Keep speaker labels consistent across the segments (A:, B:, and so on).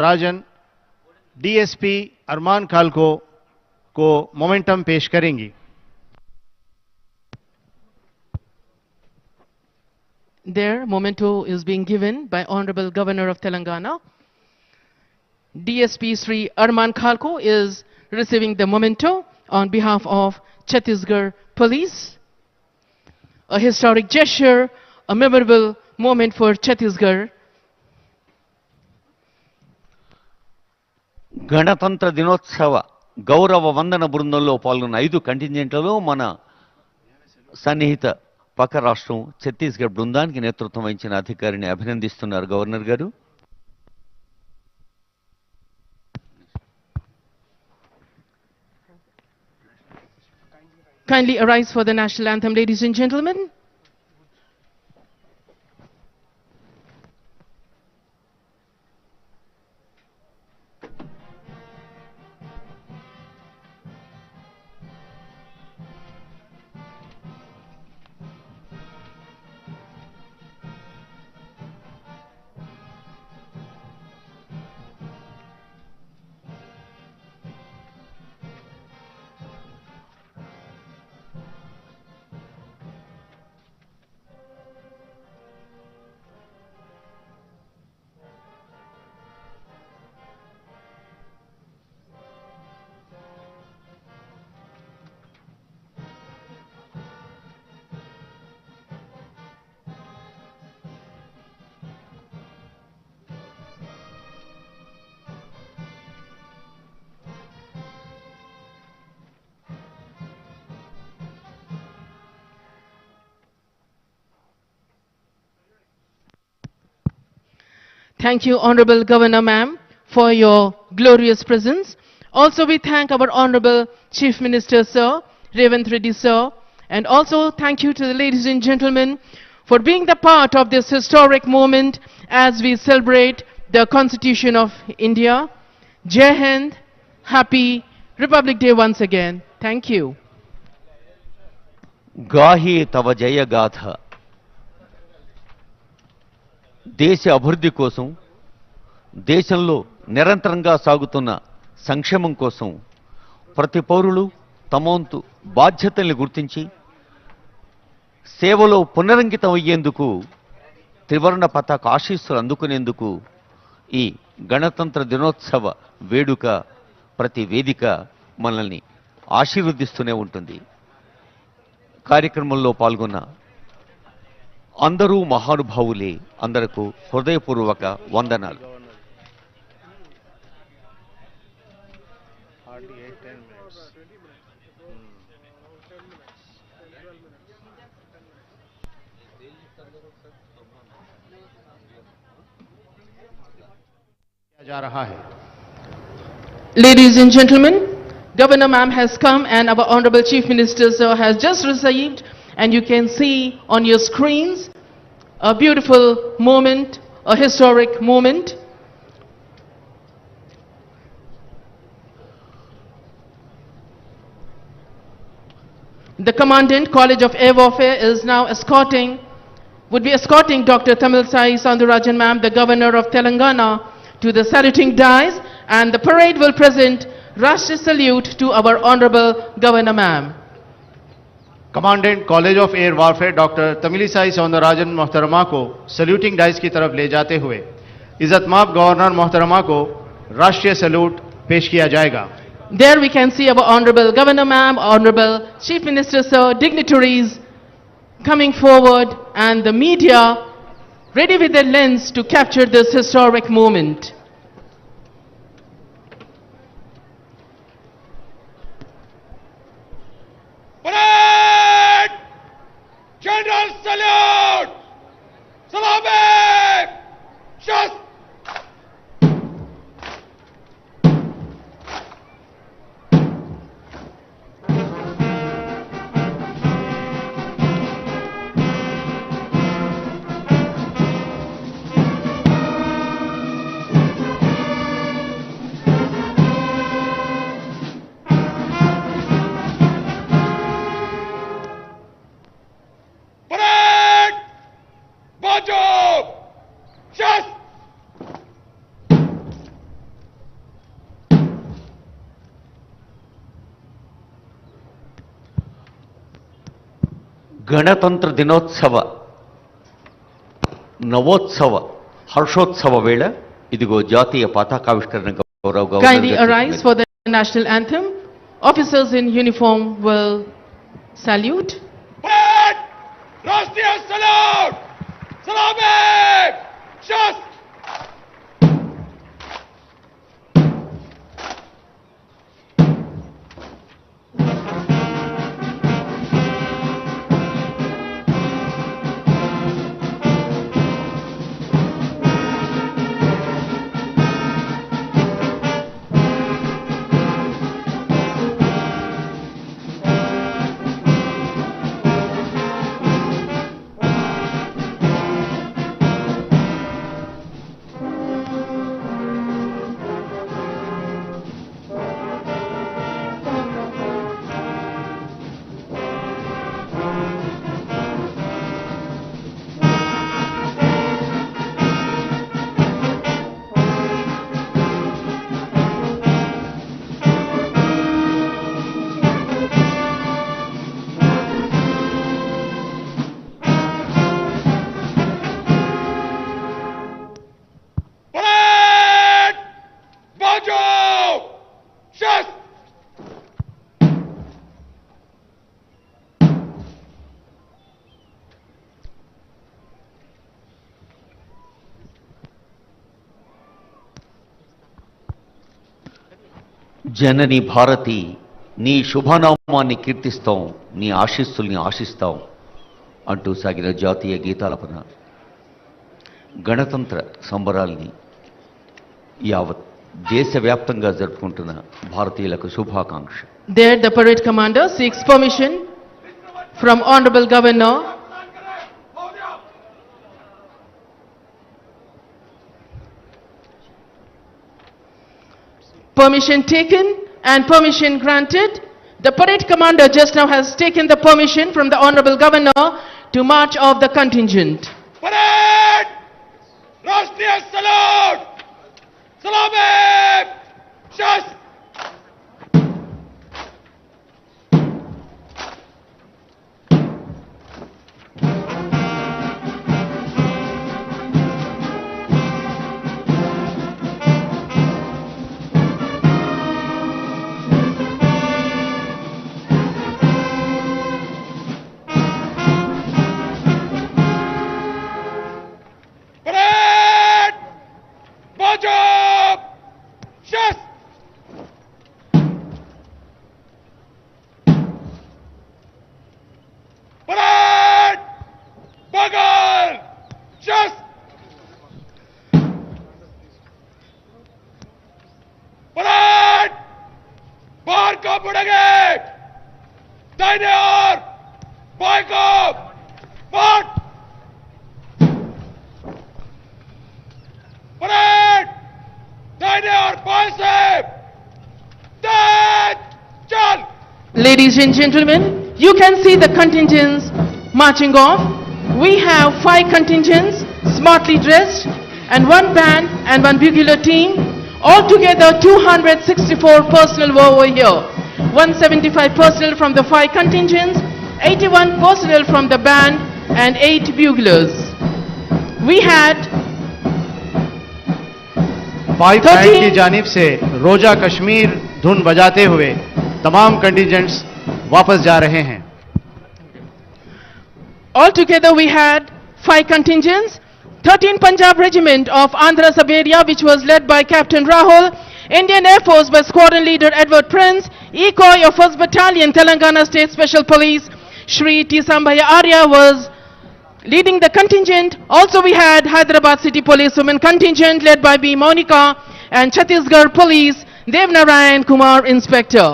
A: राजन DSP अरमान खालको को momentum पेश करेंगी।
B: Their memento is being given by Honorable Governor of Telangana. DSP Sri Arman Khalko is receiving the memento on behalf of Chhattisgarh Police. A historic gesture, a memorable moment for Chhattisgarh.
C: గణతంత్ర దినోత్సవ గౌరవ వందన బృందంలో పాల్గొన్న 5 కంటింజెంట్లలో మన సన్నిహిత పక్క రాష్ట్రం ఛత్తీస్గఢ్ బృందానికి నేతృత్వం వహించిన అధికారిని అభినందిస్తున్నారు గవర్నర్ గారు.
B: Kindly arise for the national anthem, ladies and gentlemen. Thank you, Honorable Governor Ma'am, for your glorious presence. Also, we thank our Honorable Chief Minister, Sir, Revanth Reddy, Sir, and also thank you to the ladies and gentlemen for being the part of this historic moment as we celebrate the Constitution of India. Jai Hind, happy Republic Day once again. Thank you.
C: గాహి తవ జయగాథ. దేశ అభివృద్ధి కోసం, దేశంలో నిరంతరంగా సాగుతున్న సంక్షేమం కోసం ప్రతి పౌరులు తమ వంతు బాధ్యతల్ని గుర్తించి సేవలో పునరంకితం అయ్యేందుకు త్రివర్ణ పతాక ఆశీస్సులు అందుకునేందుకు ఈ గణతంత్ర దినోత్సవ వేడుక ప్రతి వేదిక మనల్ని ఆశీర్వదిస్తూనే ఉంటుంది. కార్యక్రమంలో పాల్గొన్న అందరూ మహానుభావులే. అందరకు హృదయపూర్వక వందనాలు.
A: जा रहा है.
B: Ladies and gentlemen, Governor Ma'am has come and our Honorable Chief Minister Sir has just received, and you can see on your screens a beautiful moment, a historic moment. The Commandant College of Air Warfare is now would be escorting Dr. Tamilsai Soundarajan Ma'am, the Governor of Telangana, to the saluting dais, and the parade will present Rashtriya salute to our Honorable Governor Ma'am.
A: Commandant college of air warfare doctor Tamilisai Soundararajan मोहतरमा को saluting dice की तरफ ले जाते हुए इज्जतमाब governor मोहतरमा को राष्ट्रीय सैल्यूट पेश किया जाएगा.
B: There we can see our Honorable Governor Ma'am, Honorable Chief Minister Sir, dignitaries coming forward, and the media ready with their lens to capture this historic moment.
D: Parade! General salute! Salame! Shast!
C: గణతంత్ర దినోత్సవ నవోత్సవ హర్షోత్సవ వేళ ఇదిగో జాతీయ పతాకావిష్కరణ గౌరవ
B: Kindly
C: governor
B: arise for the national anthem. Officers in uniform will salute.
D: Parade! Rashtriya salute! Salame! Shast! Parade! Bajo! Shast!
C: జనని భారతి నీ శుభనామాన్ని కీర్తిస్తాం, నీ ఆశీస్సుల్ని ఆశిస్తాం అంటూ సాగిన జాతీయ గీతాలపన గణతంత్ర సంబరాల్ని యావత్ దేశవ్యాప్తంగా జరుపుకుంటున్న భారతీయులకు శుభాకాంక్ష.
B: There the parade commander seeks permission from Honorable Governor permission taken and permission granted. The parade commander just now has taken the permission from the Honorable Governor to march off the contingent.
D: Parade! Rashtriya salute! Salame! Shast! Parade! Bajo! Shast! Parade! Bagal! Shast! Parade! बाहर को मुड़ेंगे! दाहिने ओर! बाएं को! मार्च! Parade दाहिने और बाएं से तेज चल
B: Ladies and gentlemen, you can see the contingents marching off. We have 5 contingents smartly dressed and 1 band and 1 bugler team. Altogether 264 personnel were over here. 175 personnel from the 5 contingents, 81 personnel from the band and 8 buglers. We had
A: 5 band
B: 13
A: की जानिब से रोजा कश्मीर धुन बजाते हुए तमाम contingents वापस जा रहे हैं.
B: Altogether we had 5 contingents. 13 Punjab Regiment of Andhra Saberia, which was led by Captain Rahul. Indian Air Force by Squadron Leader Edward Prince. ECOI of 1st Battalion Telangana State Special Police Shri T. Sambhaya Arya was leading the contingent. Also we had Hyderabad City Police Women Contingent led by B. Monica and Chhattisgarh Police Devnarayan Kumar Inspector.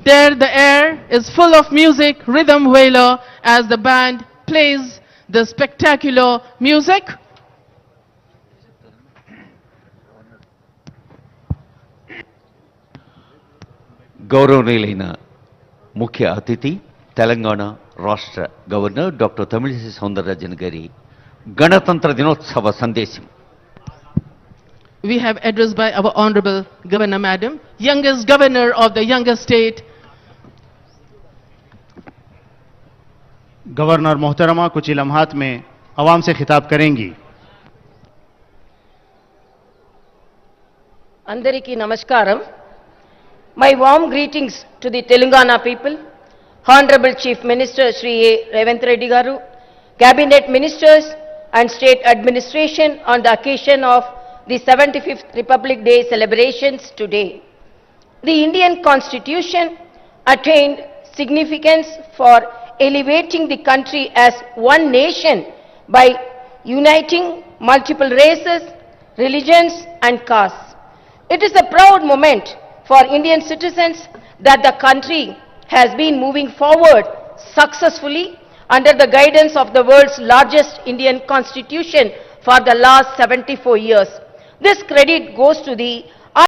B: There the air is full of music, rhythm valour as the band plays the spectacular music.
C: గౌరవనీయులైన ముఖ్య అతిథి తెలంగాణ రాష్ట్ర governor doctor Tamilisai Soundararajan గారి గణతంత్ర దినోత్సవ సందేశం.
B: We have address by our Honorable Governor Madam, youngest governor of the youngest state.
A: Governor मोहतरमा कुछ ही लम्हात में अवाम से खिताब करेंगी।
E: Andariki Namaskaram. My warm greetings to the Telangana people, Honorable Chief Minister Shri A. Revanth Reddy Garu, Cabinet Ministers and State Administration on the occasion of the 75th Republic Day celebrations today. The Indian Constitution attained significance for elevating the country as one nation by uniting multiple races, religions and castes. It is a proud moment for Indian citizens that the country has been moving forward successfully under the guidance of the world's largest Indian constitution for the last 74 years. This credit goes to the